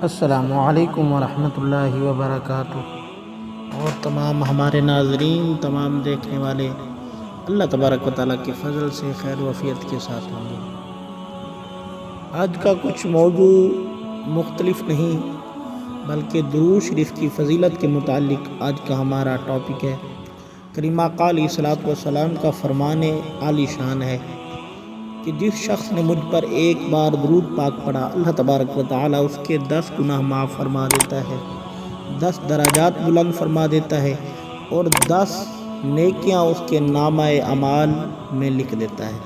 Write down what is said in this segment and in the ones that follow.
السلام علیکم ورحمۃ اللہ وبرکاتہ۔ اور تمام ہمارے ناظرین، تمام دیکھنے والے اللہ تبارک و تعالیٰ کے فضل سے خیر و عافیت کے ساتھ ہوں گے۔ آج کا کچھ موضوع مختلف نہیں بلکہ درود شریف کی فضیلت کے متعلق آج کا ہمارا ٹاپک ہے۔ کریم آقا علیہ الصلوۃ والسلام کا فرمان عالی شان ہے کہ جس شخص نے مجھ پر ایک بار درود پاک پڑھا، اللہ تبارک و تعالیٰ اس کے 10 گناہ معاف فرما دیتا ہے، 10 درجات بلند فرما دیتا ہے اور 10 نیکیاں اس کے نامہ اعمال میں لکھ دیتا ہے۔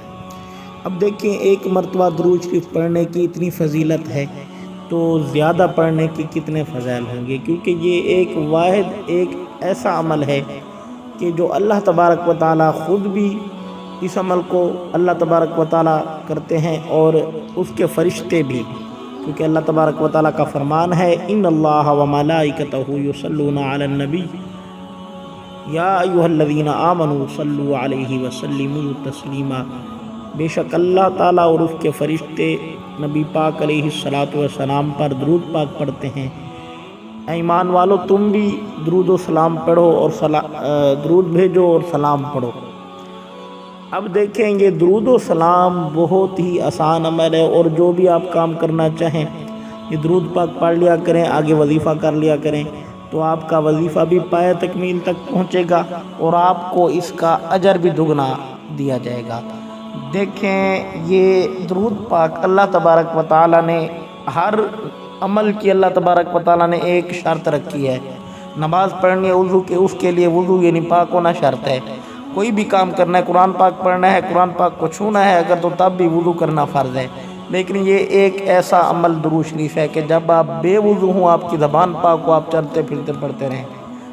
اب دیکھیں، ایک مرتبہ درود شریف پڑھنے کی اتنی فضیلت ہے تو زیادہ پڑھنے کی کتنے فضائل ہوں گے، کیونکہ یہ ایک واحد ایک ایسا عمل ہے کہ جو اللہ تبارک و تعالیٰ خود بھی اس عمل کو اللہ تبارک و تعالیٰ کرتے ہیں اور اس کے فرشتے بھی، کیونکہ اللہ تبارک و تعالیٰ کا فرمان ہے ان اللہ و ملائکتہ یصلون علی النبی یا ایھا الذین آمنوا صلوا علیہ وسلموا تسلیما۔ بے شک اللہ تعالیٰ اور اس کے فرشتے نبی پاک علیہ الصلوۃ والسلام پر درود پاک پڑھتے ہیں۔ اے ایمان والو، تم بھی درود و سلام پڑھو اور درود بھیجو اور سلام پڑھو۔ اب دیکھیں گے، درود و سلام بہت ہی آسان عمل ہے، اور جو بھی آپ کام کرنا چاہیں یہ درود پاک پڑھ لیا کریں، آگے وظیفہ کر لیا کریں تو آپ کا وظیفہ بھی پایہ تکمیل تک پہنچے گا اور آپ کو اس کا اجر بھی دگنا دیا جائے گا۔ دیکھیں، یہ درود پاک اللہ تبارک و تعالیٰ نے ہر عمل کی اللہ تبارک و تعالیٰ نے ایک شرط رکھی ہے۔ نماز پڑھنی ہے وضو کے، اس کے لیے وضو یعنی پاک ہونا شرط ہے۔ کوئی بھی کام کرنا ہے، قرآن پاک پڑھنا ہے، قرآن پاک کو چھونا ہے اگر تو تب بھی وضو کرنا فرض ہے۔ لیکن یہ ایک ایسا عمل درود شریف ہے کہ جب آپ بے وضو ہوں، آپ کی زبان پاک ہو، آپ چلتے پھرتے پڑھتے رہیں۔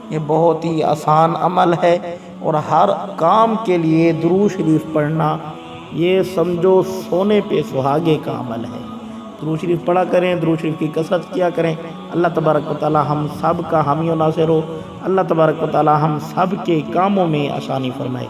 یہ بہت ہی آسان عمل ہے اور ہر کام کے لیے درود شریف پڑھنا یہ سمجھو سونے پہ سہاگے کا عمل ہے۔ درود شریف پڑھا کریں، درود شریف کی کثرت کیا کریں۔ اللہ تبارک و تعالی ہم سب کا حامی و ناصر ہو۔ اللہ تبارک و تعالی ہم سب کے کاموں میں آسانی فرمائے۔